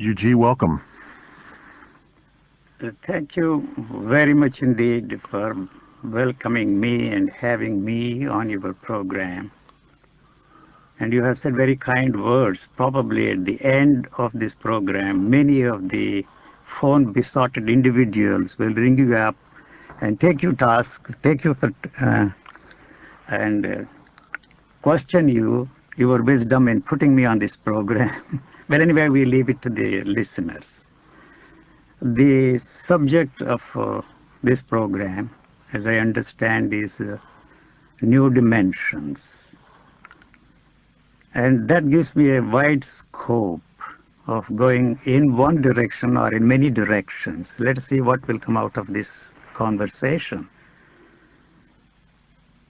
UG, welcome. Thank you very much indeed for welcoming me and having me on your program. And you have said very kind words. Probably at the end of this program, many of the phone besotted individuals will ring you up and take you task, take you for, and question you, your wisdom in putting me on this program. But anyway, we leave it to the listeners. The subject of this program, as I understand, is new dimensions. And that gives me a wide scope of going in one direction or in many directions. Let's see what will come out of this conversation.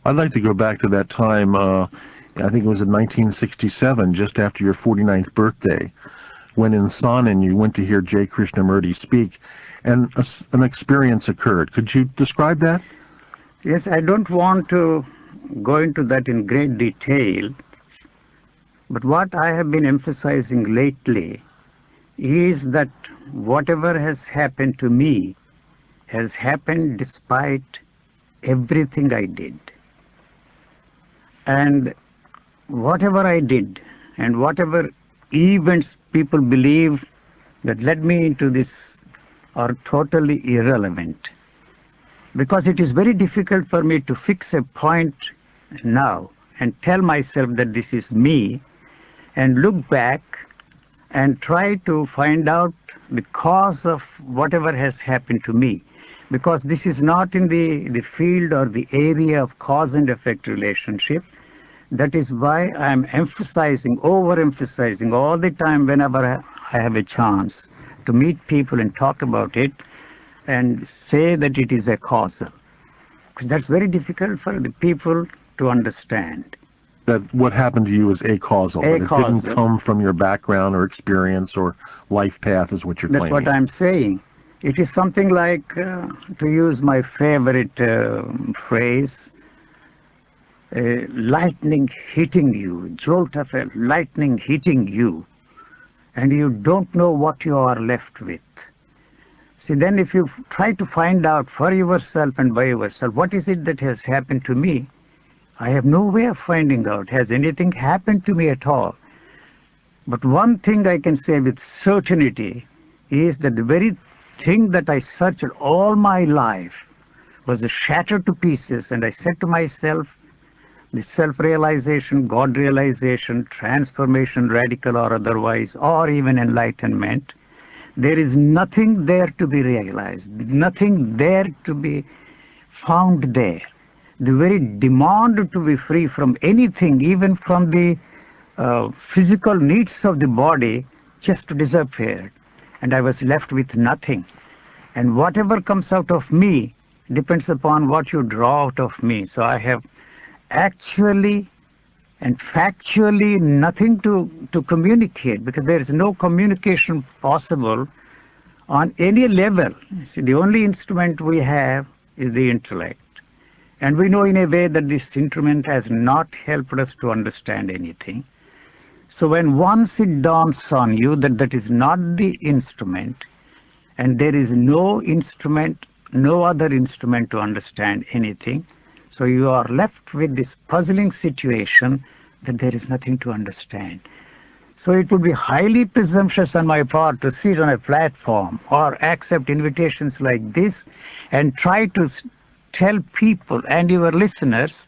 I'd like to go back to that time, I think it was in 1967, just after your 49th birthday, when in Sanan you went to hear J. Krishnamurti speak, and an experience occurred. Could you describe that? Yes, I don't want to go into that in great detail, but what I have been emphasizing lately is that whatever has happened to me has happened despite everything I did. And whatever I did and whatever events people believe that led me into this are totally irrelevant. Because it is very difficult for me to fix a point now and tell myself that this is me and look back and try to find out the cause of whatever has happened to me. Because this is not in the field or the area of cause and effect relationship. That is why I am emphasizing, overemphasizing all the time whenever I have a chance to meet people and talk about it and say that it is a causal. Because that's very difficult for the people to understand. That what happened to you is acausal, but it didn't come from your background or experience or life path is what you're claiming. That's what I'm saying. It is something like, to use my favorite phrase, lightning hitting you, jolt of a lightning hitting you, and you don't know what you are left with. See, then if you try to find out for yourself and by yourself, what is it that has happened to me? I have no way of finding out. Has anything happened to me at all? But one thing I can say with certainty is that the very thing that I searched all my life was shattered to pieces, and I said to myself, the self-realization, God-realization, transformation, radical or otherwise, or even enlightenment, there is nothing there to be realized, nothing there to be found there. The very demand to be free from anything, even from the physical needs of the body, just disappeared. And I was left with nothing. And whatever comes out of me depends upon what you draw out of me. So I have actually and factually nothing to communicate, because there is no communication possible on any level. See, the only instrument we have is the intellect. And we know in a way that this instrument has not helped us to understand anything. So when once it dawns on you that that is not the instrument, and there is no instrument, no other instrument to understand anything, so you are left with this puzzling situation that there is nothing to understand. So it would be highly presumptuous on my part to sit on a platform or accept invitations like this and try to tell people and your listeners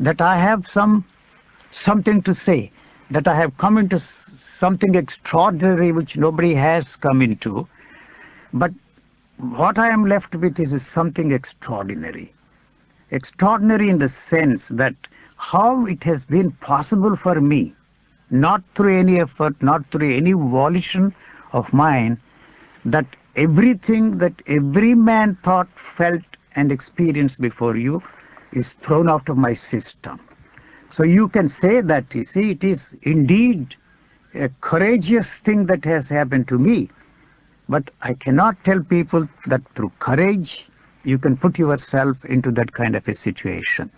that I have something to say, that I have come into something extraordinary which nobody has come into. But what I am left with is something extraordinary. Extraordinary in the sense that how it has been possible for me, not through any effort, not through any volition of mine, that everything that every man thought, felt, and experienced before you is thrown out of my system. So you can say that, you see, it is indeed a courageous thing that has happened to me. But I cannot tell people that through courage you can put yourself into that kind of a situation.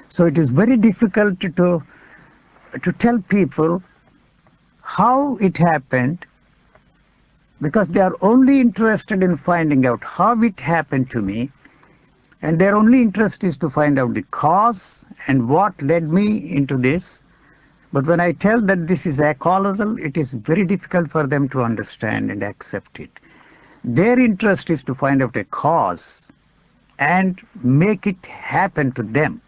So it is very difficult to tell people how it happened because they are only interested in finding out how it happened to me, and their only interest is to find out the cause and what led me into this. But when I tell that this is causal, it is very difficult for them to understand and accept it. Their interest is to find out a cause and make it happen to them.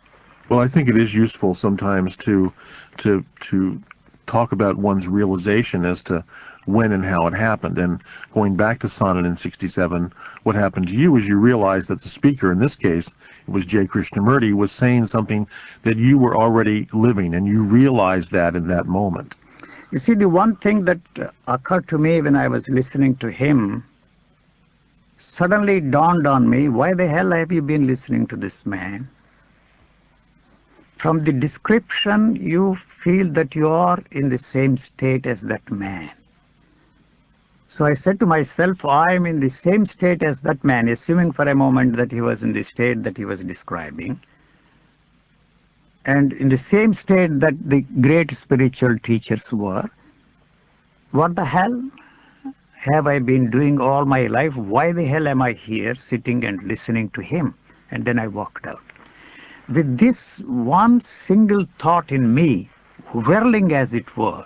Well, I think it is useful sometimes to talk about one's realization as to when and how it happened. And going back to Sonnet in 67, what happened to you is you realized that the speaker, in this case, it was J. Krishnamurti, was saying something that you were already living, and you realized that in that moment. You see, the one thing that occurred to me when I was listening to him, suddenly dawned on me, why the hell have you been listening to this man? From the description, you feel that you are in the same state as that man. So I said to myself, I am in the same state as that man, assuming for a moment that he was in the state that he was describing, and in the same state that the great spiritual teachers were. What the hell have I been doing all my life? Why the hell am I here sitting and listening to him? And then I walked out. With this one single thought in me, whirling as it were,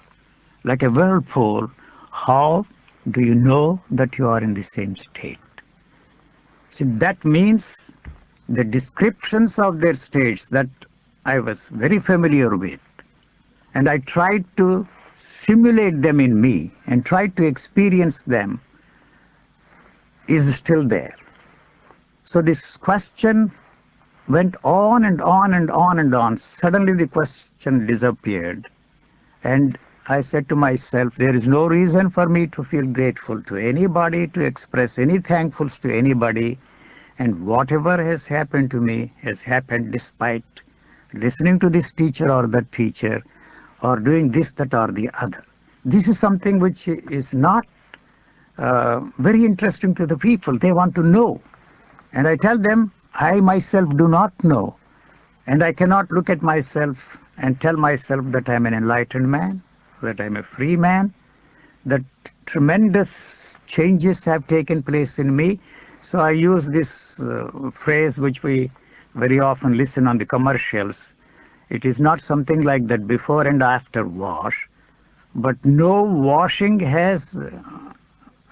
like a whirlpool, how do you know that you are in the same state? See, that means the descriptions of their states that I was very familiar with, and I tried to simulate them in me and tried to experience them, is still there. So this question went on and on and on and on. Suddenly the question disappeared, and I said to myself, there is no reason for me to feel grateful to anybody, to express any thankfuls to anybody, and whatever has happened to me has happened despite listening to this teacher or that teacher, or doing this, that, or the other. This is something which is not very interesting to the people. They want to know. And I tell them, I myself do not know. And I cannot look at myself and tell myself that I'm an enlightened man, that I'm a free man, that tremendous changes have taken place in me. So I use this phrase which we very often listen on the commercials. It is not something like that before and after wash, but no washing has,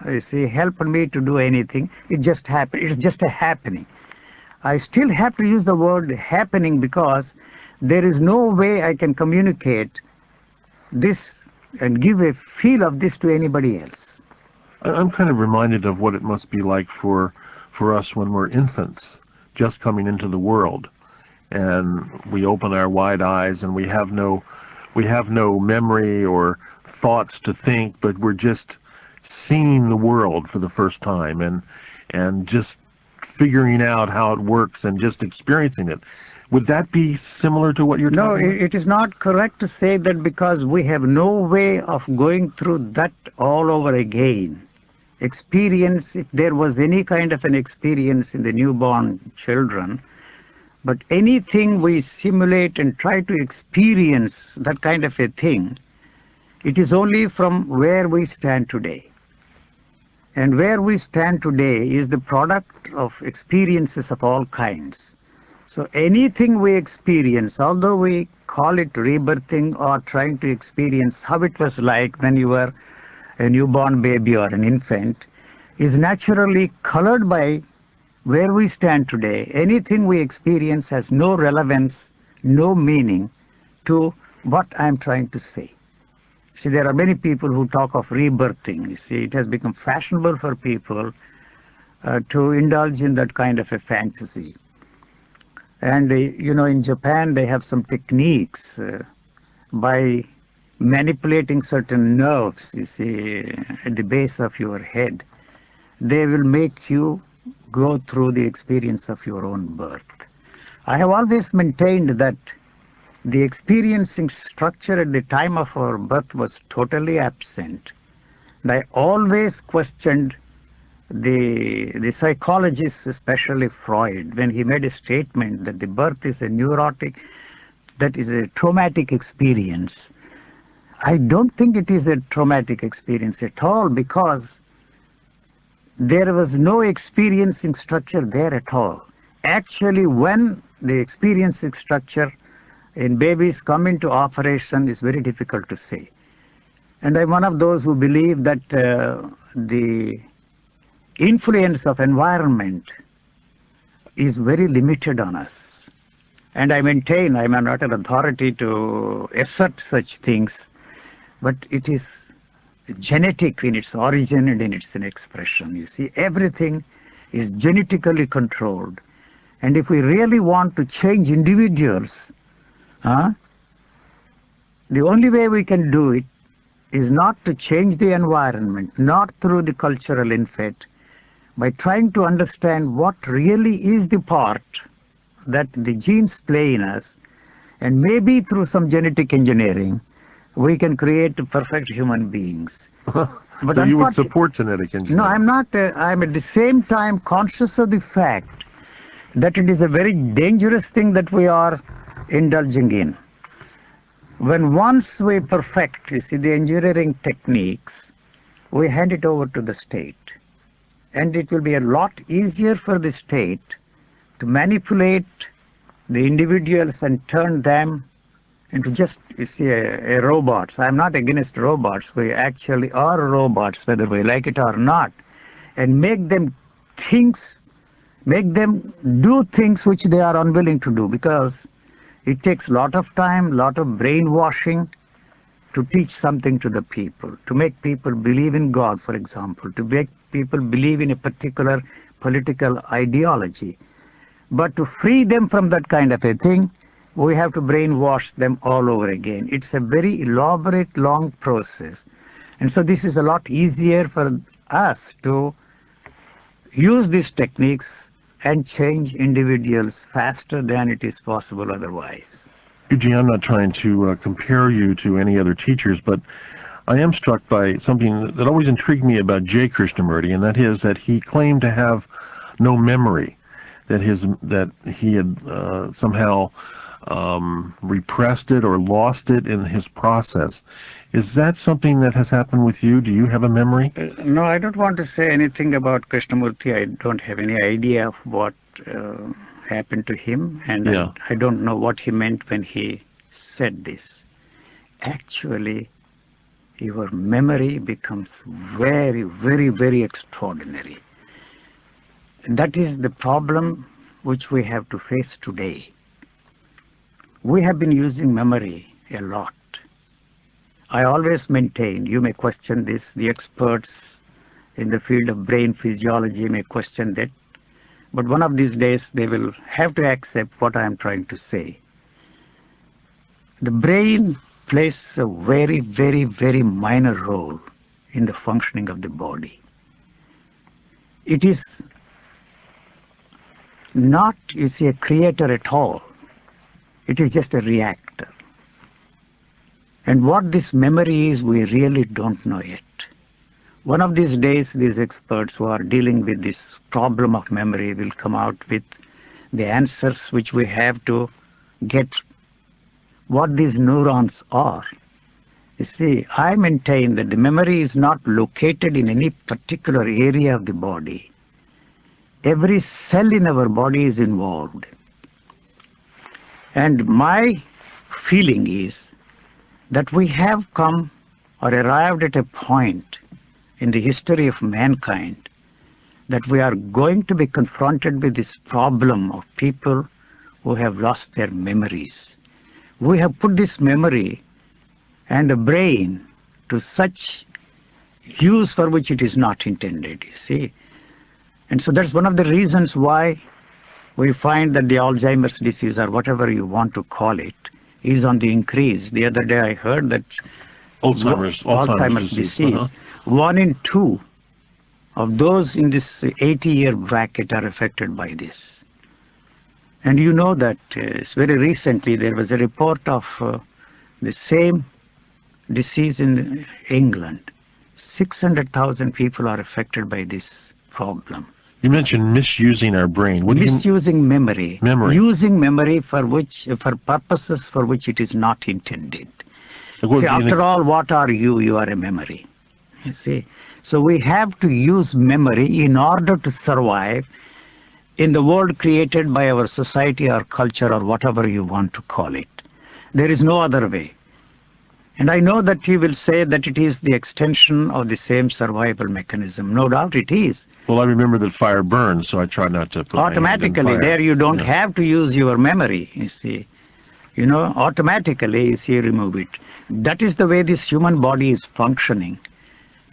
helped me to do anything. It just happened. It's just a happening. I still have to use the word happening because there is no way I can communicate this and give a feel of this to anybody else. I'm kind of reminded of what it must be like for us when we're infants, just coming into the world, and we open our wide eyes and we have no memory or thoughts to think, but we're just seeing the world for the first time and just figuring out how it works and just experiencing it. Would that be similar to what you're talking about? No, it is not correct to say that because we have no way of going through that all over again. Experience, if there was any kind of an experience in the newborn children, but anything we simulate and try to experience that kind of a thing, it is only from where we stand today. And where we stand today is the product of experiences of all kinds. So anything we experience, although we call it rebirthing or trying to experience how it was like when you were a newborn baby or an infant, is naturally colored by where we stand today. Anything we experience has no relevance, no meaning to what I'm trying to say. See, there are many people who talk of rebirthing. You see, it has become fashionable for people to indulge in that kind of a fantasy. And, in Japan, they have some techniques by manipulating certain nerves, you see, at the base of your head. They will make you go through the experience of your own birth. I have always maintained that the experiencing structure at the time of our birth was totally absent. And I always questioned the psychologists, especially Freud, when he made a statement that the birth is a neurotic, that is a traumatic experience. I don't think it is a traumatic experience at all, because there was no experiencing structure there at all. Actually, when the experiencing structure in babies come into operation is very difficult to say. And I'm one of those who believe that the influence of environment is very limited on us. And I maintain, I'm not an authority to assert such things, but it is genetic in its origin and in its expression. You see, everything is genetically controlled. And if we really want to change individuals, the only way we can do it is not to change the environment, not through the cultural input, by trying to understand what really is the part that the genes play in us, and maybe through some genetic engineering, we can create perfect human beings. But so you would support genetic engineering? No, I'm not. I'm at the same time conscious of the fact that it is a very dangerous thing that we are indulging in. When once we perfect, you see, the engineering techniques, we hand it over to the state. And it will be a lot easier for the state to manipulate the individuals and turn them into just, you see, a robots. I'm not against robots. We actually are robots, whether we like it or not. And make them do things which they are unwilling to do, because it takes a lot of time, lot of brainwashing to teach something to the people, to make people believe in God, for example, to make people believe in a particular political ideology. But to free them from that kind of a thing, we have to brainwash them all over again. It's a very elaborate, long process. And so this is a lot easier for us to use these techniques and change individuals faster than it is possible otherwise. Eugene, I'm not trying to compare you to any other teachers, but I am struck by something that always intrigued me about J. Krishnamurti, and that is that he claimed to have no memory, that he had somehow repressed it or lost it in his process. Is that something that has happened with you? Do you have a memory? No, I don't want to say anything about Krishnamurti. I don't have any idea of what happened to him, and yeah. I don't know what he meant when he said this. Actually, your memory becomes very, very, very extraordinary. That is the problem which we have to face today. We have been using memory a lot. I always maintain, you may question this, the experts in the field of brain physiology may question that, but one of these days they will have to accept what I am trying to say. The brain plays a very, very, very minor role in the functioning of the body. It is not, you see, a creator at all. It is just a reactor. And what this memory is, we really don't know yet. One of these days, these experts who are dealing with this problem of memory will come out with the answers which we have to get what these neurons are. You see, I maintain that the memory is not located in any particular area of the body. Every cell in our body is involved. And my feeling is that we have come or arrived at a point in the history of mankind that we are going to be confronted with this problem of people who have lost their memories. We have put this memory and the brain to such use for which it is not intended, you see. And so that's one of the reasons why we find that the Alzheimer's disease, or whatever you want to call it, is on the increase. The other day I heard that Alzheimer's disease, 1 in 2 of those in this 80-year bracket are affected by this. And you know that very recently there was a report of the same disease in England. 600,000 people are affected by this problem. You mentioned misusing our brain. Misusing memory. Using memory for purposes for which it is not intended. See, after all, what are you? You are a memory. You see. So we have to use memory in order to survive in the world created by our society or culture or whatever you want to call it. There is no other way. And I know that you will say that it is the extension of the same survival mechanism. No doubt it is. Well, I remember that fire burns, so I try not to put my hand in Automatically, fire. there you don't have to use your memory, you see. You know, automatically, you see, remove it. That is the way this human body is functioning.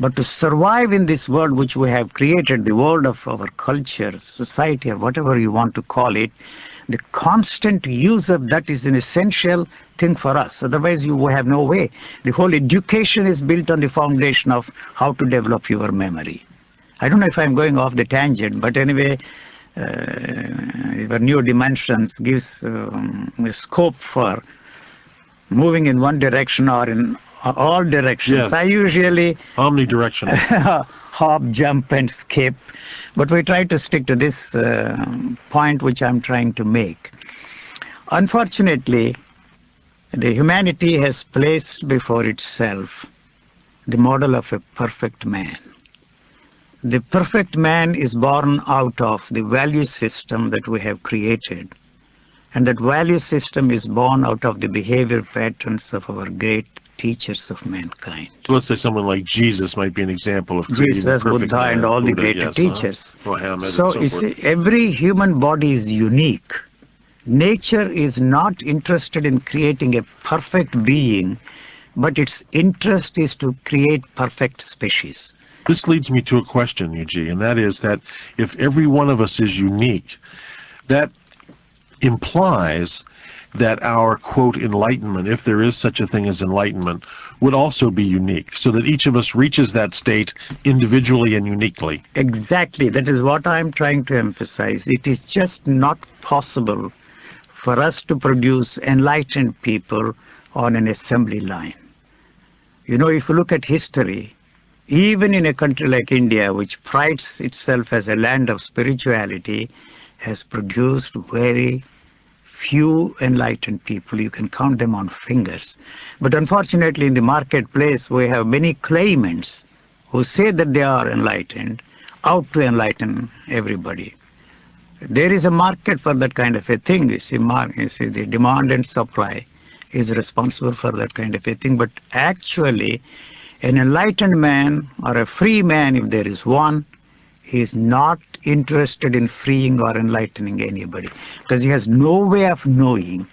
But to survive in this world which we have created, the world of our culture, society, or whatever you want to call it, the constant use of that is an essential thing for us. Otherwise, you have no way. The whole education is built on the foundation of how to develop your memory. I don't know if I'm going off the tangent, but anyway, your new dimensions gives a scope for moving in one direction or in all directions. Yes. I usually Omnidirectional. hop, jump, and skip, but we try to stick to this point which I'm trying to make. Unfortunately, the humanity has placed before itself the model of a perfect man. The perfect man is born out of the value system that we have created, and that value system is born out of the behavior patterns of our great teachers of mankind. So let's say someone like Jesus might be an example of creating Jesus, a perfect Buddha, man. and all the Buddha, great yes, teachers. Muhammad So, and you so see, forth. every human body is unique. Nature is not interested in creating a perfect being, but its interest is to create perfect species. This leads me to a question, Yuji, and that is that if every one of us is unique, that implies that our, quote, enlightenment, if there is such a thing as enlightenment, would also be unique, so that each of us reaches that state individually and uniquely. Exactly. That is what I'm trying to emphasize. It is just not possible for us to produce enlightened people on an assembly line. You know, if you look at history, even in a country like India, which prides itself as a land of spirituality, has produced very few enlightened people. You can count them on fingers. But unfortunately, in the marketplace, we have many claimants who say that they are enlightened, out to enlighten everybody. There is a market for that kind of a thing. You see, the demand and supply is responsible for that kind of a thing. But actually, an enlightened man or a free man, if there is one, he is not interested in freeing or enlightening anybody, because he has no way of knowing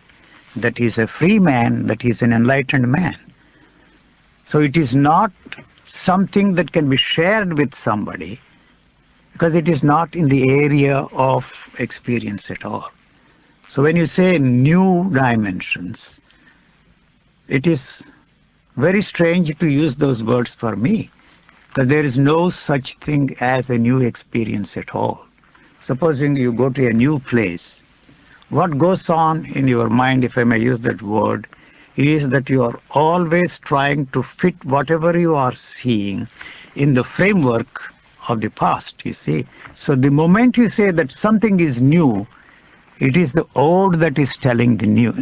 that he is a free man, that he is an enlightened man. So it is not something that can be shared with somebody, because it is not in the area of experience at all. So when you say new dimensions, it is very strange to use those words for me, because there is no such thing as a new experience at all. Supposing you go to a new place, what goes on in your mind, if I may use that word, is that you are always trying to fit whatever you are seeing in the framework of the past, you see. So the moment you say that something is new, it is the old that is telling the new,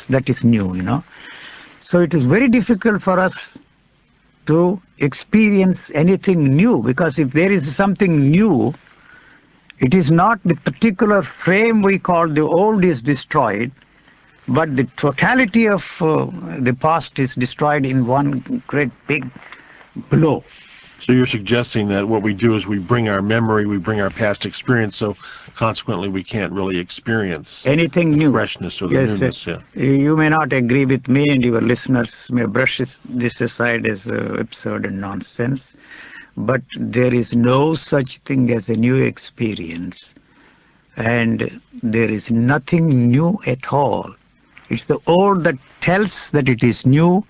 that is new, you know. So it is very difficult for us to experience anything new, because if there is something new, it is not the particular frame we call the old is destroyed, but the totality of the past is destroyed in one great big blow. So you're suggesting that what we do is we bring our memory, we bring our past experience, so consequently we can't really experience anything new, freshness or the yes, newness. Yeah. You may not agree with me, and your listeners may brush this aside as absurd and nonsense, but there is no such thing as a new experience, and there is nothing new at all. It's the old that tells that it is new,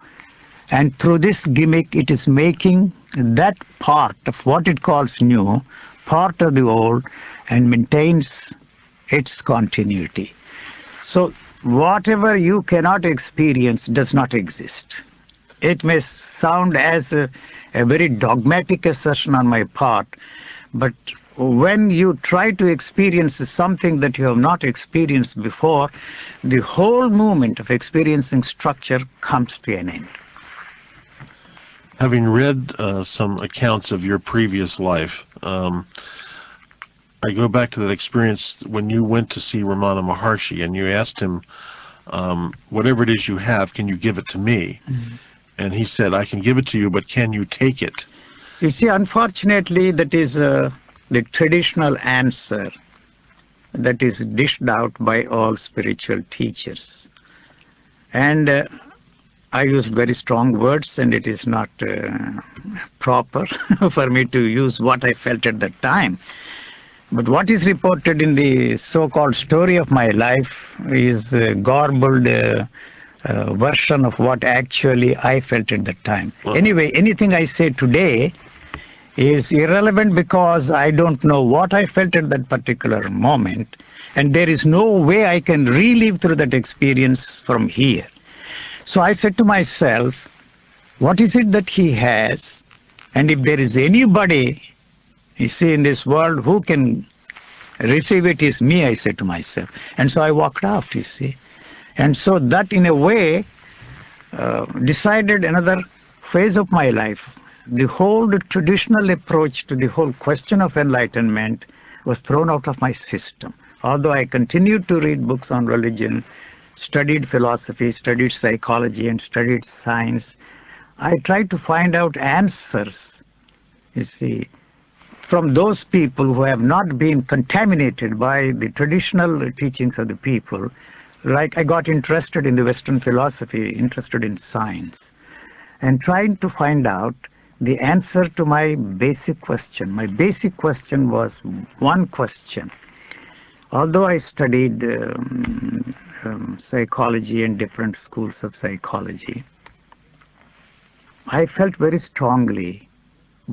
and through this gimmick it is making that part of what it calls new part of the old and maintains its continuity. So whatever you cannot experience does not exist. It may sound as a very dogmatic assertion on my part, but when you try to experience something that you have not experienced before, the whole movement of experiencing structure comes to an end. Having read some accounts of your previous life, I go back to that experience when you went to see Ramana Maharshi and you asked him, whatever it is you have, can you give it to me? Mm-hmm. And he said, I can give it to you, but can you take it? You see, unfortunately, that is the traditional answer that is dished out by all spiritual teachers. And I used very strong words, and it is not proper for me to use what I felt at that time. But what is reported in the so-called story of my life is a garbled version of what actually I felt at that time. Uh-huh. Anyway, anything I say today is irrelevant because I don't know what I felt at that particular moment, and there is no way I can relive through that experience from here. So I said to myself, what is it that he has? And if there is anybody, you see, in this world who can receive it is me, I said to myself. And so I walked out, you see. And so that in a way decided another phase of my life. The whole traditional approach to the whole question of enlightenment was thrown out of my system. Although I continued to read books on religion, studied philosophy, studied psychology, and studied science, I tried to find out answers, you see, from those people who have not been contaminated by the traditional teachings of the people. Like I got interested in the Western philosophy, interested in science, and trying to find out the answer to my basic question. My basic question was one question. Although I studied psychology and different schools of psychology, I felt very strongly,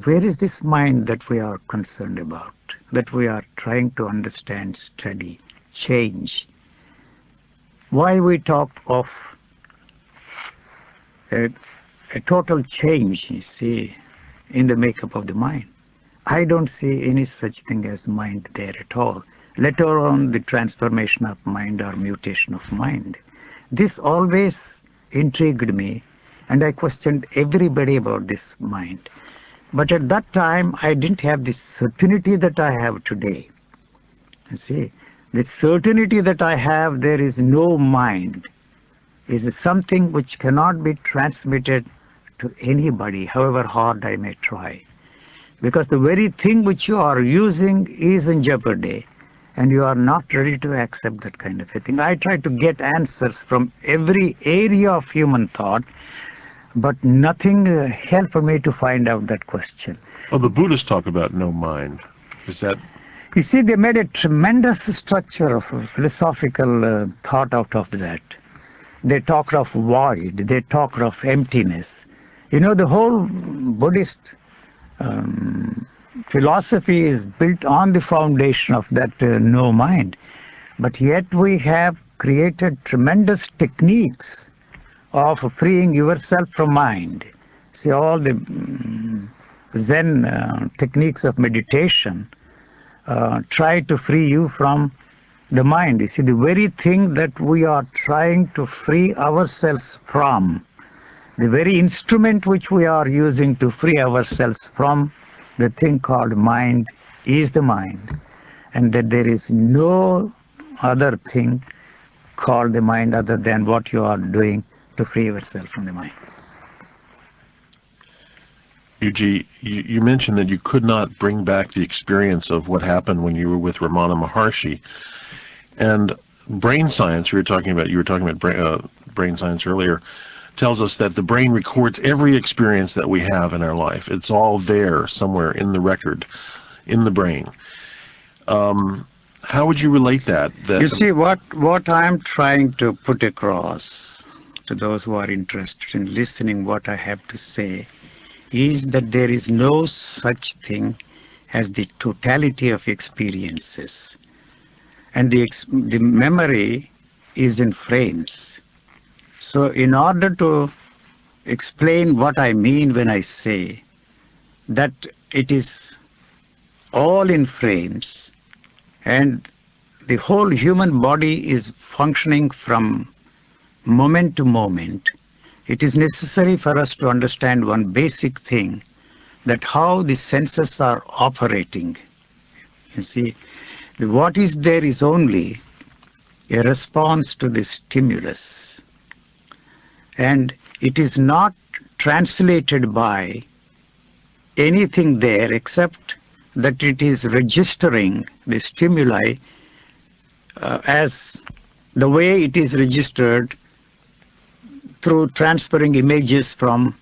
where is this mind that we are concerned about, that we are trying to understand, study, change? Why we talk of a total change, you see, in the makeup of the mind? I don't see any such thing as mind there at all, let alone the transformation of mind or mutation of mind. This always intrigued me, and I questioned everybody about this mind. But at that time, I didn't have the certainty that I have today. You see, the certainty that I have, there is no mind, is something which cannot be transmitted to anybody, however hard I may try. Because the very thing which you are using is in jeopardy, and you are not ready to accept that kind of a thing. I try to get answers from every area of human thought, but nothing helped me to find out that question. Well, the Buddhists talk about no mind. Is that... You see, they made a tremendous structure of philosophical thought out of that. They talked of void, they talked of emptiness. You know, the whole Buddhist philosophy is built on the foundation of that no mind. But yet we have created tremendous techniques of freeing yourself from mind. See, all the Zen techniques of meditation try to free you from the mind. You see, the very thing that we are trying to free ourselves from, the very instrument which we are using to free ourselves from the thing called mind is the mind, and that there is no other thing called the mind other than what you are doing to free yourself from the mind. Yuji, you mentioned that you could not bring back the experience of what happened when you were with Ramana Maharshi. And brain science, you were talking about brain science earlier, tells us that the brain records every experience that we have in our life. It's all there somewhere in the record, in the brain. How would you relate that? You see, what I'm trying to put across to those who are interested in listening what I have to say is that there is no such thing as the totality of experiences. And the memory is in frames. So in order to explain what I mean when I say that it is all in frames and the whole human body is functioning from moment to moment, it is necessary for us to understand one basic thing, that how the senses are operating. You see, what is there is only a response to the stimulus. And it is not translated by anything there except that it is registering the stimuli as the way it is registered through transferring images from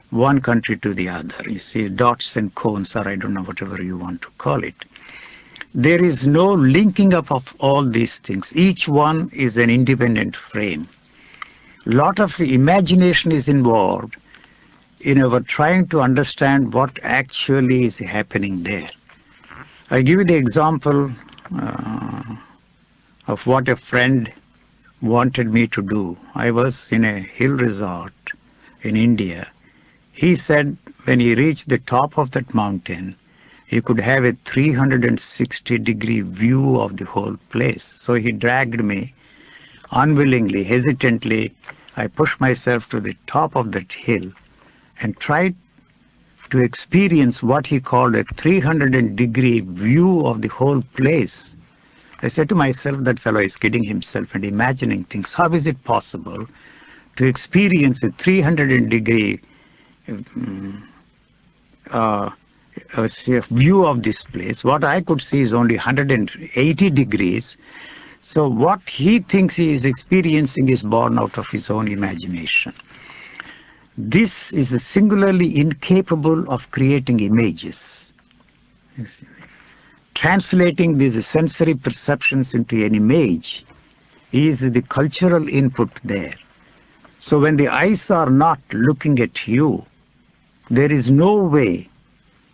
one country to the other. You see, dots and cones, or I don't know, whatever you want to call it. There is no linking up of all these things. Each one is an independent frame. A lot of the imagination is involved in our trying to understand what actually is happening there. I give you the example of what a friend wanted me to do. I was in a hill resort in India. He said when he reached the top of that mountain, he could have a 360-degree view of the whole place. So he dragged me unwillingly, hesitantly. I pushed myself to the top of that hill and tried to experience what he called a 300-degree view of the whole place. I said to myself, that fellow is kidding himself and imagining things. How is it possible to experience a 300-degree view of this place? What I could see is only 180 degrees. So what he thinks he is experiencing is born out of his own imagination. This is singularly incapable of creating images. Translating these sensory perceptions into an image is the cultural input there. So when the eyes are not looking at you, there is no way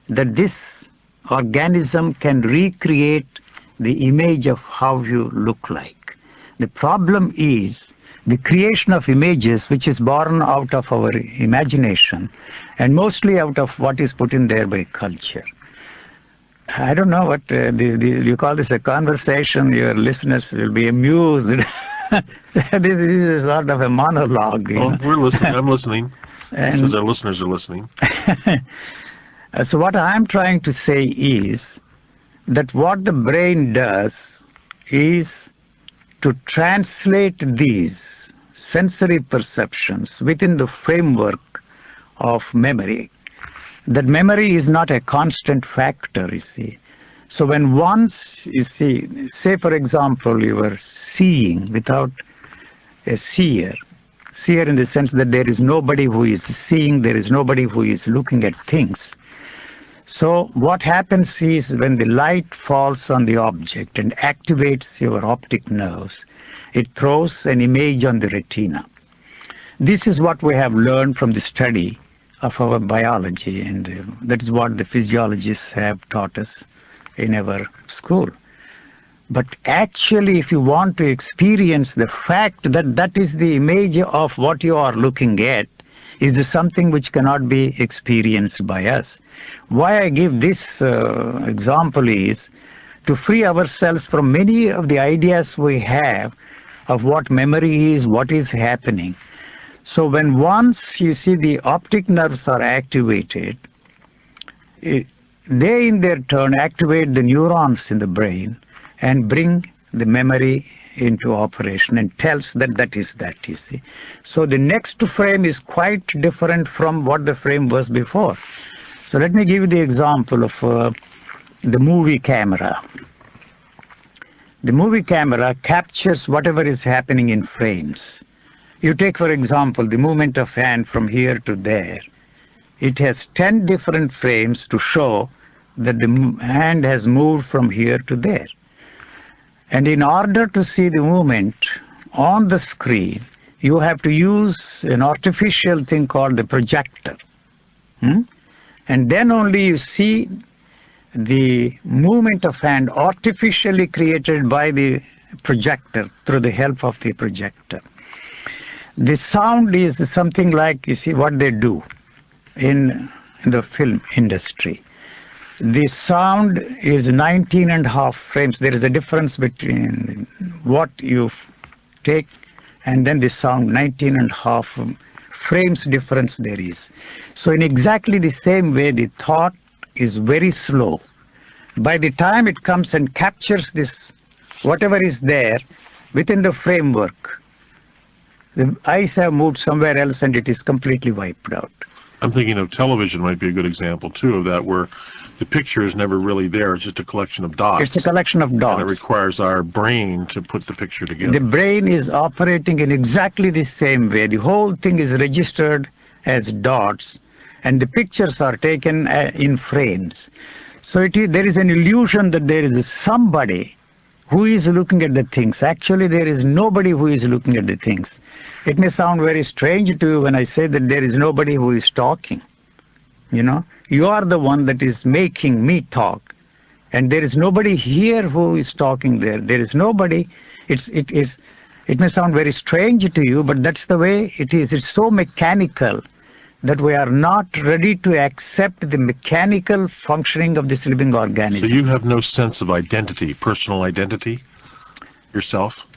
that this organism can recreate the image of how you look like. The problem is the creation of images, which is born out of our imagination and mostly out of what is put in there by culture. I don't know what you call this a conversation. Your listeners will be amused. This is sort of a monologue. Oh, we're listening. I'm listening. Since our listeners are listening. So what I'm trying to say is that what the brain does is to translate these sensory perceptions within the framework of memory. That memory is not a constant factor, you see. So when once, you see, say for example, you are seeing without a seer in the sense that there is nobody who is seeing, there is nobody who is looking at things. So what happens is when the light falls on the object and activates your optic nerves, it throws an image on the retina. This is what we have learned from the study of our biology, and that is what the physiologists have taught us in our school. But actually, if you want to experience the fact that that is the image of what you are looking at, is something which cannot be experienced by us. Why I give this example is to free ourselves from many of the ideas we have of what memory is, what is happening. So when once you see the optic nerves are activated, they in their turn activate the neurons in the brain and bring the memory into operation and tells that that is that, you see. So the next frame is quite different from what the frame was before. So let me give you the example of the movie camera. The movie camera captures whatever is happening in frames. You take, for example, the movement of hand from here to there. It has 10 different frames to show that the hand has moved from here to there. And in order to see the movement on the screen, you have to use an artificial thing called the projector. And then only you see the movement of hand artificially created by the projector through the help of the projector. The sound is something like, you see, what they do in the film industry. The sound is 19.5 frames. There is a difference between what you take and then the sound, 19.5 frames difference there is. So in exactly the same way, the thought is very slow. By the time it comes and captures this, whatever is there within the framework, the eyes have moved somewhere else and it is completely wiped out. I'm thinking of television might be a good example too of that, where the picture is never really there. It's just a collection of dots. It's a collection of dots. And it requires our brain to put the picture together. The brain is operating in exactly the same way. The whole thing is registered as dots, and the pictures are taken in frames. So there is an illusion that there is somebody who is looking at the things. Actually, there is nobody who is looking at the things. It may sound very strange to you when I say that there is nobody who is talking. You know, you are the one that is making me talk, and there is nobody here who is talking there. There is nobody. It may sound very strange to you, but that's the way it is. It's so mechanical that we are not ready to accept the mechanical functioning of this living organism. So you have no sense of identity, personal identity, yourself?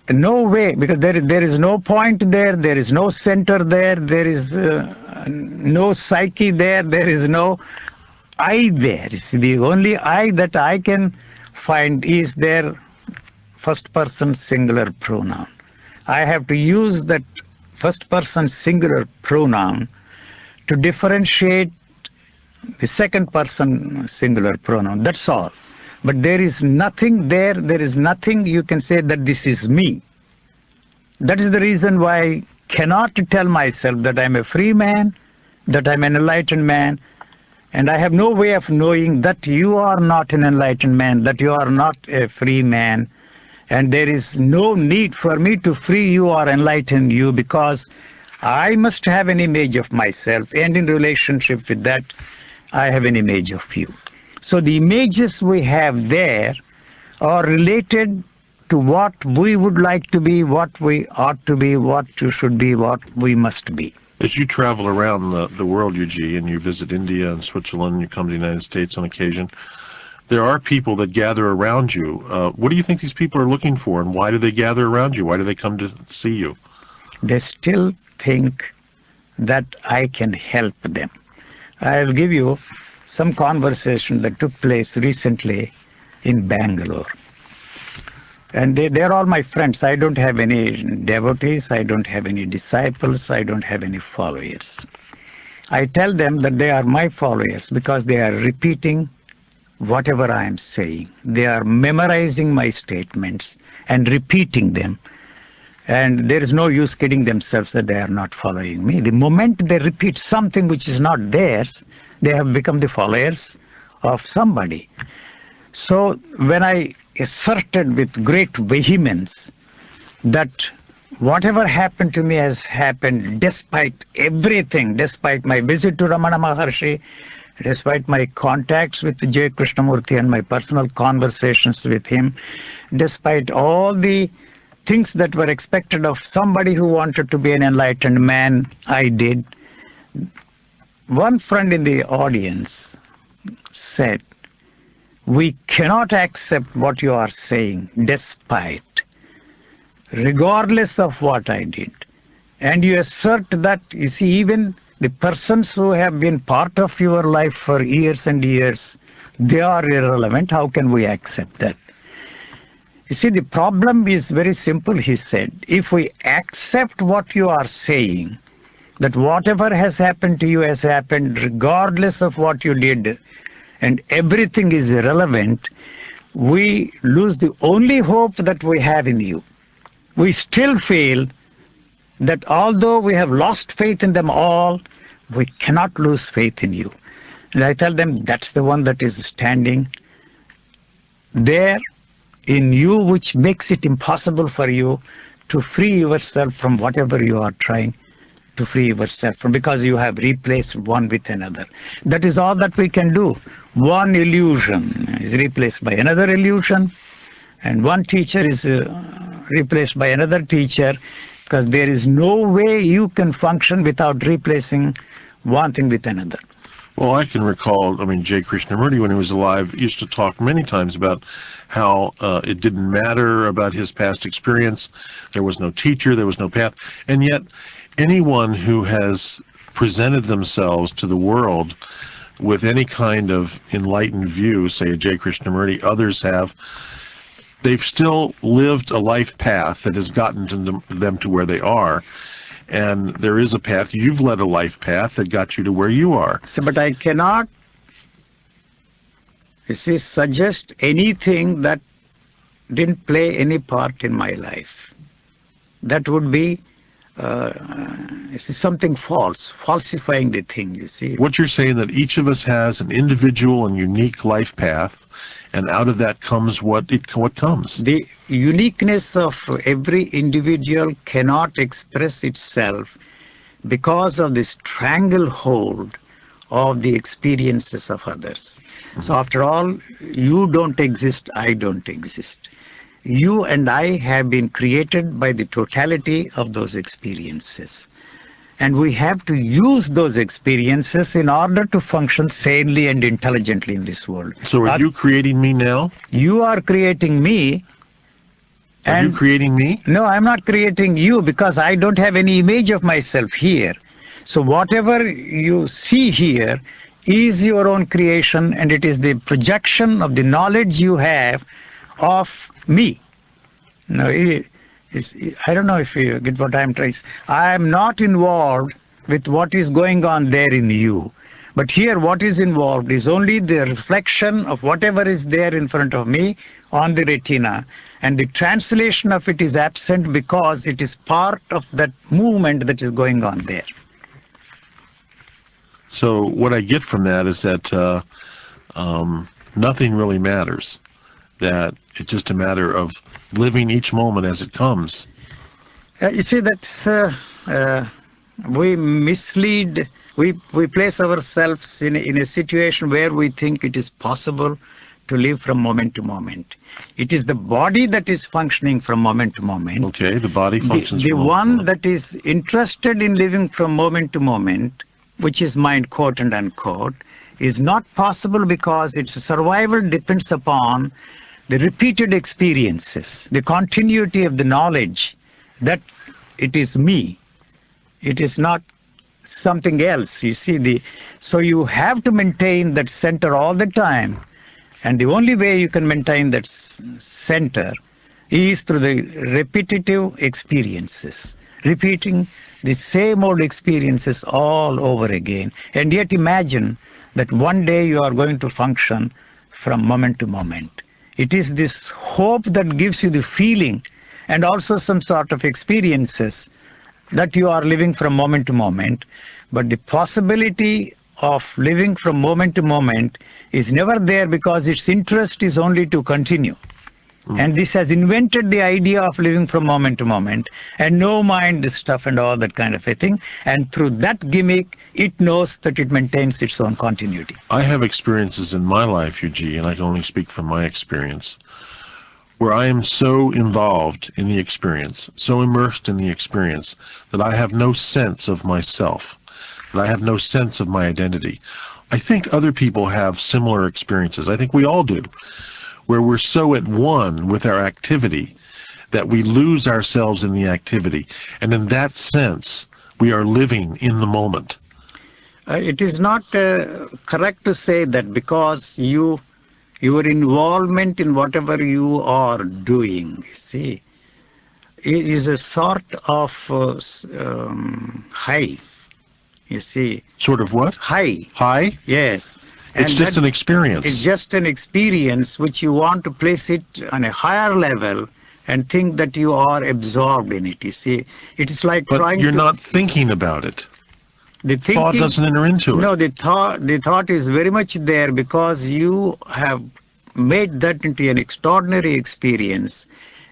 No way, because there is no point there, there is no center there, there is no psyche there, there is no I there. The only I that I can find is their first person singular pronoun. I have to use that first person singular pronoun to differentiate the second person singular pronoun. That's all. But there is nothing there, there is nothing you can say that this is me. That is the reason why I cannot tell myself that I'm a free man, that I'm an enlightened man, and I have no way of knowing that you are not an enlightened man, that you are not a free man, and there is no need for me to free you or enlighten you, because I must have an image of myself, and in relationship with that, I have an image of you. So the images we have there are related to what we would like to be, what we ought to be, what you should be, what we must be. As you travel around the world, Yuji, and you visit India and Switzerland, you come to the United States on occasion, there are people that gather around you. What do you think these people are looking for, and why do they gather around you? Why do they come to see you? They still think that I can help them. I'll give you some conversation that took place recently in Bangalore. And they're all my friends. I don't have any devotees, I don't have any disciples, I don't have any followers. I tell them that they are my followers because they are repeating whatever I am saying. They are memorizing my statements and repeating them. And there is no use kidding themselves that they are not following me. The moment they repeat something which is not theirs, they have become the followers of somebody. So when I asserted with great vehemence that whatever happened to me has happened despite everything, despite my visit to Ramana Maharshi, despite my contacts with J. Krishnamurti and my personal conversations with him, despite all the things that were expected of somebody who wanted to be an enlightened man, I did. One friend in the audience said, "We cannot accept what you are saying despite, regardless of what I did." And you assert that, you see, even the persons who have been part of your life for years and years, they are irrelevant. How can we accept that? You see, the problem is very simple, he said. If we accept what you are saying, that whatever has happened to you has happened regardless of what you did, and everything is irrelevant, we lose the only hope that we have in you. We still feel that although we have lost faith in them all, we cannot lose faith in you. And I tell them that's the one that is standing there in you, which makes it impossible for you to free yourself from whatever you are trying to free yourself from, because you have replaced one with another. That is all that we can do. One illusion is replaced by another illusion, and one teacher is replaced by another teacher, because there is no way you can function without replacing one thing with another. Well, I can recall, J. Krishnamurti, when he was alive, used to talk many times about how it didn't matter about his past experience. There was no teacher, there was no path. And yet, anyone who has presented themselves to the world with any kind of enlightened view, say J. Krishnamurti, others have, they've still lived a life path that has gotten to them to where they are. And there is a path. You've led a life path that got you to where you are. So, but I cannot, you see, suggest anything that didn't play any part in my life. That would be something false, falsifying the thing, you see. What you're saying, that each of us has an individual and unique life path, and out of that comes what comes. The uniqueness of every individual cannot express itself because of the stranglehold of the experiences of others. Mm-hmm. So after all, you don't exist, I don't exist. You and I have been created by the totality of those experiences. And we have to use those experiences in order to function sanely and intelligently in this world. So are you creating me now? You are creating me. Are you creating me? No, I'm not creating you, because I don't have any image of myself here. So whatever you see here is your own creation, and it is the projection of the knowledge you have of me. No, I don't know if you get what I'm trying. I am not involved with what is going on there in you. But here what is involved is only the reflection of whatever is there in front of me on the retina. And the translation of it is absent because it is part of that movement that is going on there. So what I get from that is that nothing really matters. That it's just a matter of living each moment as it comes. You see, that we mislead, we place ourselves in a situation where we think it is possible to live from moment to moment. It is the body that is functioning from moment to moment. Okay, the body functions the from moment one to moment. that is interested in living from moment to moment, which is mind, quote and unquote, is not possible because its survival depends upon the repeated experiences, the continuity of the knowledge that it is me. It is not something else. You see, so you have to maintain that center all the time. And the only way you can maintain that center is through the repetitive experiences, repeating the same old experiences all over again. And yet imagine that one day you are going to function from moment to moment. It is this hope that gives you the feeling and also some sort of experiences that you are living from moment to moment. But the possibility of living from moment to moment is never there because its interest is only to continue. And this has invented the idea of living from moment to moment and no mind stuff and all that kind of a thing. And through that gimmick, it knows that it maintains its own continuity. I have experiences in my life, Yuji, and I can only speak from my experience, where I am so involved in the experience, so immersed in the experience, that I have no sense of myself, that I have no sense of my identity. I think other people have similar experiences. I think we all do, where we're so at one with our activity that we lose ourselves in the activity. And in that sense, we are living in the moment. It is not correct to say that because your involvement in whatever you are doing, see, is a sort of high, you see. Sort of what? High. High? Yes. It's And just an experience. It's just an experience which you want to place it on a higher level and think that you are absorbed in it. You see, it is like But trying you're to... not thinking about it. The thinking, Thought doesn't enter into it. No, the thought is very much there because you have made that into an extraordinary experience,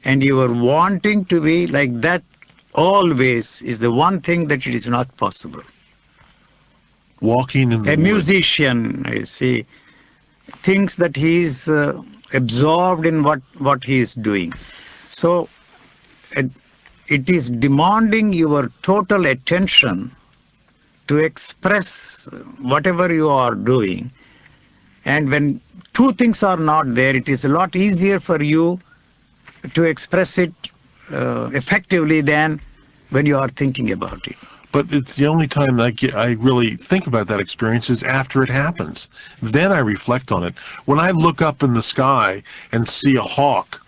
and you are wanting to be like that always is the one thing that it is not possible. Walking in the A woods. musician, you see, thinks that he is absorbed in what he is doing. So it is demanding your total attention to express whatever you are doing. And when two things are not there, it is a lot easier for you to express it effectively than when you are thinking about it. but it's the only time I really think about that experience is after it happens. Then I reflect on it. When I look up in the sky and see a hawk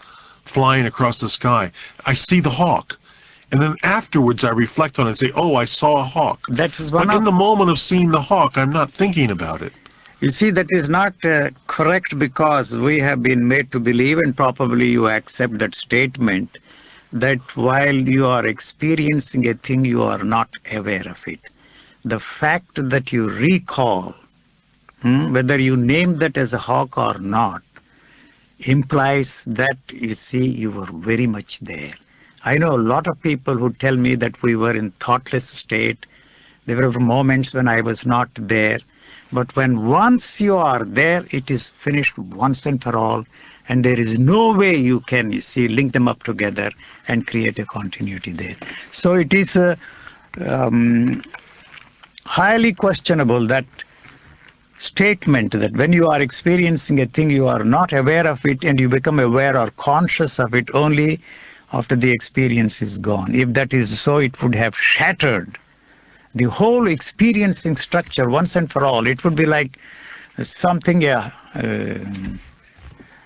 flying across the sky, I see the hawk. And then afterwards I reflect on it and say, oh, I saw a hawk. That is But in the moment of seeing the hawk, I'm not thinking about it. You see, that is not correct, because we have been made to believe, and probably you accept that statement, that while you are experiencing a thing, you are not aware of it. The fact that you recall, whether you name that as a hawk or not, implies that, you see, you were very much there. I know a lot of people who tell me that we were in thoughtless state. There were moments when I was not there. But when once you are there, it is finished once and for all, and there is no way you can, you see, link them up together and create a continuity there. So it is highly questionable, that statement that when you are experiencing a thing, you are not aware of it, and you become aware or conscious of it only after the experience is gone. If that is so, it would have shattered the whole experiencing structure once and for all. It would be like something, an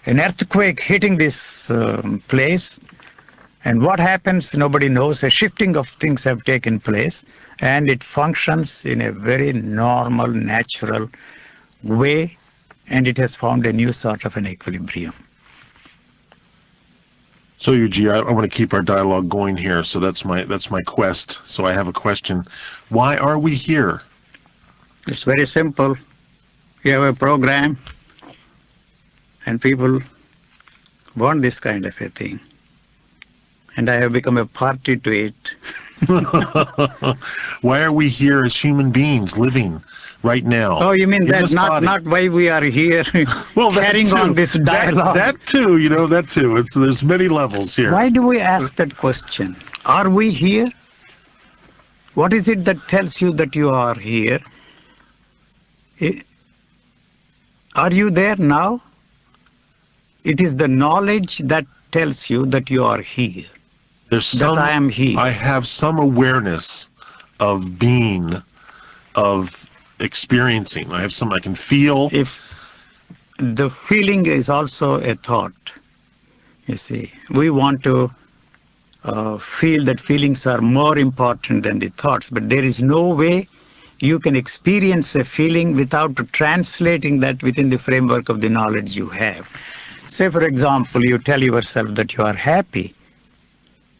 earthquake hitting this place, and what happens, nobody knows. A shifting of things have taken place, and it functions in a very normal, natural way, and it has found a new sort of an equilibrium. So Yuji, I want to keep our dialogue going here, so that's my quest. So I have a question. Why are we here? It's very simple. You have a program, and people want this kind of a thing. And I have become a party to it. Why are we here as human beings living right now? Oh, you mean that, not why we are here well, carrying on this dialogue? That too, that too. There's many levels here. Why do we ask that question? Are we here? What is it that tells you that you are here? Are you there now? It is the knowledge that tells you that you are here. That I am here. I have some awareness of being, of experiencing. I can feel. If the feeling is also a thought, you see, we want to feel that feelings are more important than the thoughts, but there is no way you can experience a feeling without translating that within the framework of the knowledge you have. Say, for example, you tell yourself that you are happy.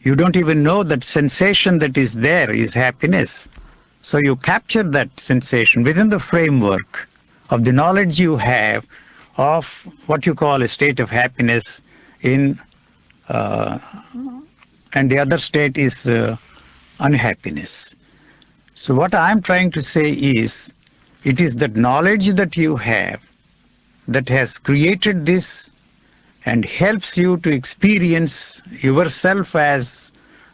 You don't even know that sensation that is there is happiness. So you capture that sensation within the framework of the knowledge you have of what you call a state of happiness and the other state is unhappiness. So what I'm trying to say is, it is that knowledge that you have that has created this and helps you to experience yourself as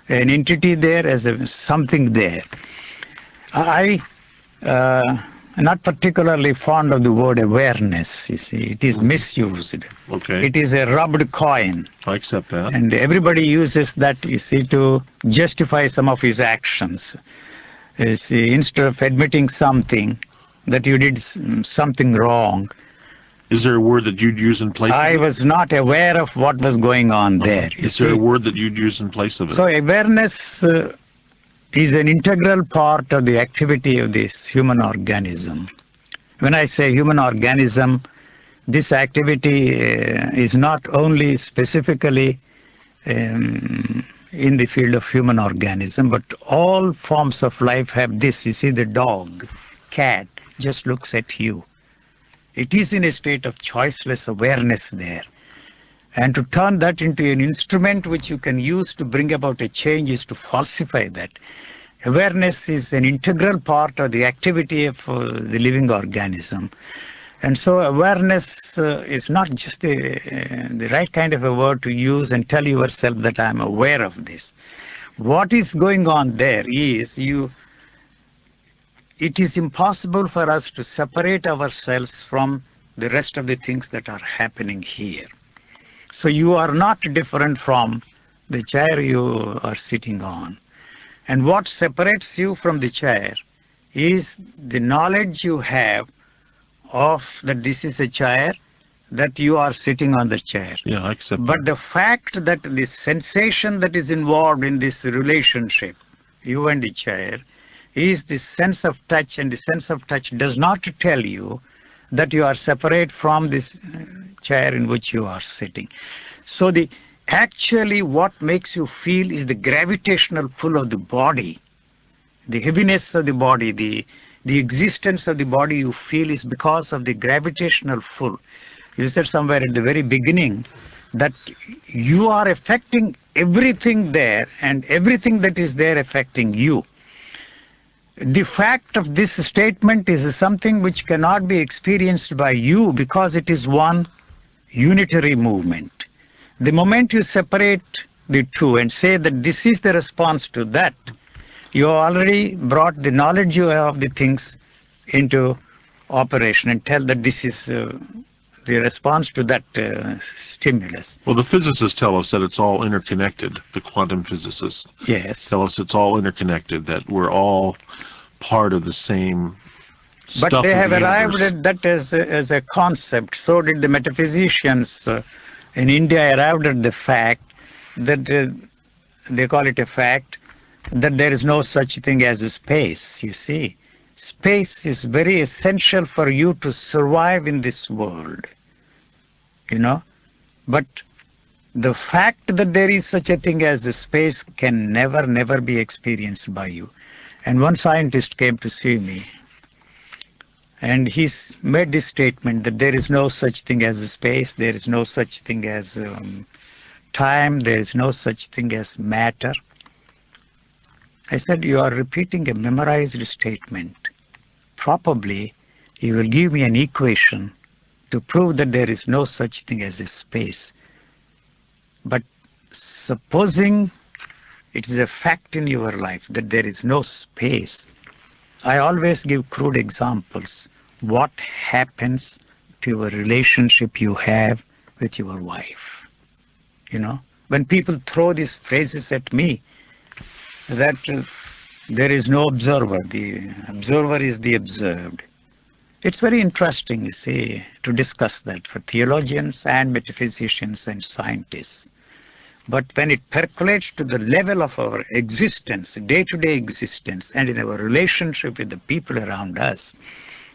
an entity there, as something there. I am not particularly fond of the word awareness, you see. It is misused. Okay. It is a rubbed coin. I accept that. And everybody uses that, you see, to justify some of his actions. You see, instead of admitting something, that you did something wrong. Is there a word that you'd use in place of it? I was not aware of what was going on there. Is there a word that you'd use in place of it? So awareness is an integral part of the activity of this human organism. When I say human organism, this activity is not only specifically in the field of human organism, but all forms of life have this. You see, the dog, cat, just looks at you. It is in a state of choiceless awareness there. And to turn that into an instrument which you can use to bring about a change is to falsify that. Awareness is an integral part of the activity of the living organism. And so awareness is not just the right kind of a word to use and tell yourself that I'm aware of this. What is going on there is it is impossible for us to separate ourselves from the rest of the things that are happening here. So you are not different from the chair you are sitting on. And what separates you from the chair is the knowledge you have of that this is a chair, that you are sitting on the chair. Yeah, I accept But that. the fact that the sensation that is involved in this relationship, you and the chair, is the sense of touch, and the sense of touch does not tell you that you are separate from this chair in which you are sitting. So actually what makes you feel is the gravitational pull of the body, the heaviness of the body, the existence of the body you feel is because of the gravitational pull. You said somewhere at the very beginning that you are affecting everything there, and everything that is there affecting you. The fact of this statement is something which cannot be experienced by you because it is one unitary movement. The moment you separate the two and say that this is the response to that, you already brought the knowledge you have of the things into operation and tell that this is the response to that stimulus. Well, the physicists tell us that it's all interconnected. The quantum physicists tell us it's all interconnected, that we're all part of the same stuff. But they have of the arrived universe. at that as a concept. So did the metaphysicians in India arrived at the fact that they call it a fact that there is no such thing as a space, you see. Space is very essential for you to survive in this world, you know. But the fact that there is such a thing as a space can never be experienced by you. And one scientist came to see me, and he's made this statement that there is no such thing as a space, there is no such thing as time, there is no such thing as matter. I said, you are repeating a memorized statement. Probably you will give me an equation to prove that there is no such thing as a space. But supposing it is a fact in your life that there is no space, I always give crude examples. What happens to your relationship you have with your wife? You know, when people throw these phrases at me, that there is no observer, the observer is the observed. It's very interesting, you see, to discuss that for theologians and metaphysicians and scientists. But when it percolates to the level of our existence, day-to-day existence, and in our relationship with the people around us,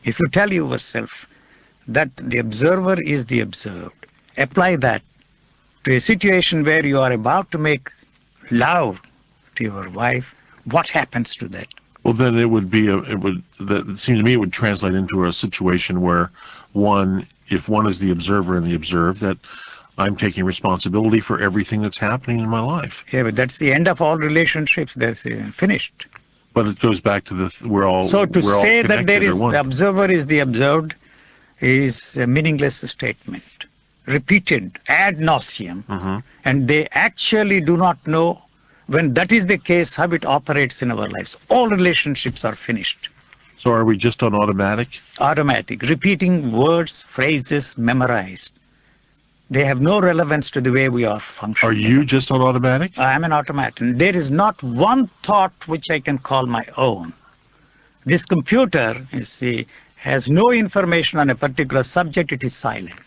if you tell yourself that the observer is the observed, apply that to a situation where you are about to make love to your wife, what happens to that? Well, then it seems to me it would translate into a situation where if one is the observer and the observed, that I'm taking responsibility for everything that's happening in my life. Yeah, but that's the end of all relationships. That's finished. But it goes back to we're all say that there is the observer is the observed is a meaningless statement, repeated ad nauseum, and they actually do not know. When that is the case, how it operates in our lives. All relationships are finished. So are we just on automatic? Automatic, repeating words, phrases, memorized. They have no relevance to the way we are functioning. Are you just on automatic? I am an automaton. There is not one thought which I can call my own. This computer, you see, has no information on a particular subject. It is silent.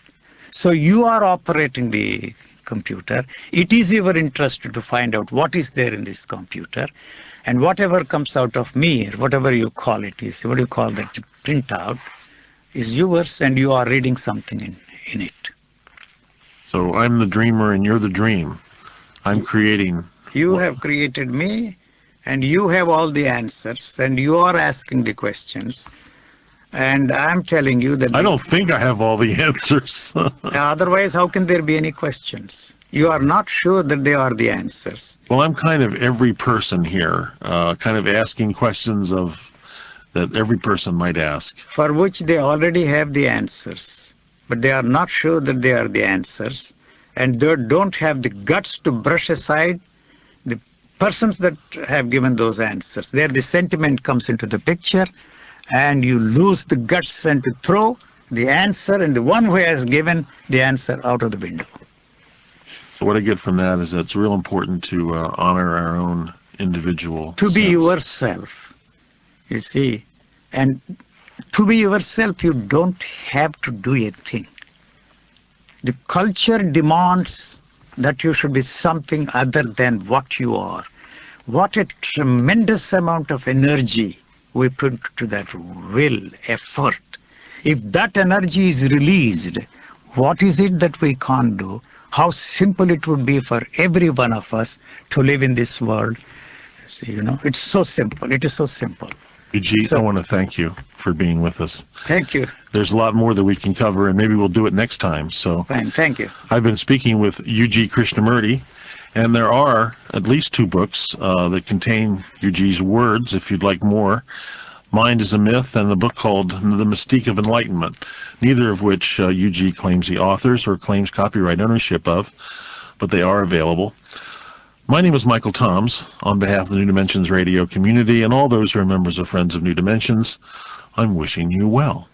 So you are operating the computer. It is your interest to find out what is there in this computer, and whatever comes out of me, or whatever you call it, is what you call that printout, is yours, and you are reading something in it. So I'm the dreamer and you're the dream. I'm creating. You have created me, and you have all the answers, and you are asking the questions. And I'm telling you that... I don't think I have all the answers. Otherwise, how can there be any questions? You are not sure that they are the answers. Well, I'm kind of every person here, kind of asking questions that every person might ask. For which they already have the answers, but they are not sure that they are the answers, and they don't have the guts to brush aside the persons that have given those answers. There the sentiment comes into the picture, and you lose the guts and to throw the answer and the one who has given the answer out of the window. So what I get from that is that it's real important to honor our own individual To be sense. yourself, you see. And to be yourself, you don't have to do a thing. The culture demands that you should be something other than what you are. What a tremendous amount of energy we put to that will, effort. If that energy is released, what is it that we can't do? How simple it would be for every one of us to live in this world. See, you know, it's so simple. It is so simple. Eugene, I want to thank you for being with us. Thank you. There's a lot more that we can cover, and maybe we'll do it next time. So Fine, thank you. I've been speaking with Eugene Krishnamurti, and there are at least 2 books that contain Eugene's words, if you'd like more. Mind is a Myth, and a book called The Mystique of Enlightenment, neither of which Eugene claims he authors or claims copyright ownership of, but they are available. My name is Michael Toms. On behalf of the New Dimensions radio community and all those who are members of Friends of New Dimensions, I'm wishing you well.